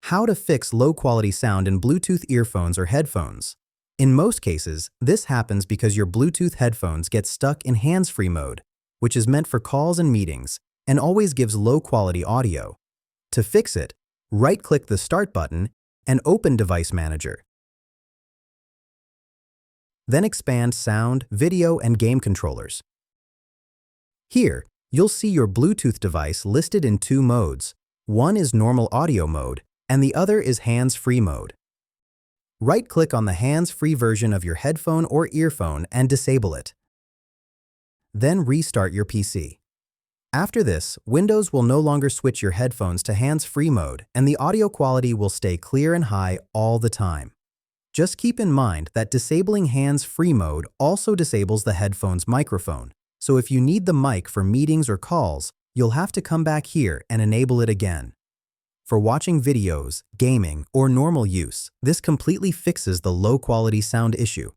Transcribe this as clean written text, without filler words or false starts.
How to fix low-quality sound in Bluetooth earphones or headphones. In most cases, this happens because your Bluetooth headphones get stuck in hands-free mode, which is meant for calls and meetings, and always gives low-quality audio. To fix it, right-click the Start button and open Device Manager. Then expand Sound, Video, and Game Controllers. Here, you'll see your Bluetooth device listed in two modes. One is normal audio mode, and the other is hands-free mode. Right-click on the hands-free version of your headphone or earphone and disable it. Then restart your PC. After this, Windows will no longer switch your headphones to hands-free mode, and the audio quality will stay clear and high all the time. Just keep in mind that disabling hands-free mode also disables the headphone's microphone, so if you need the mic for meetings or calls, you'll have to come back here and enable it again. For watching videos, gaming, or normal use, this completely fixes the low-quality sound issue.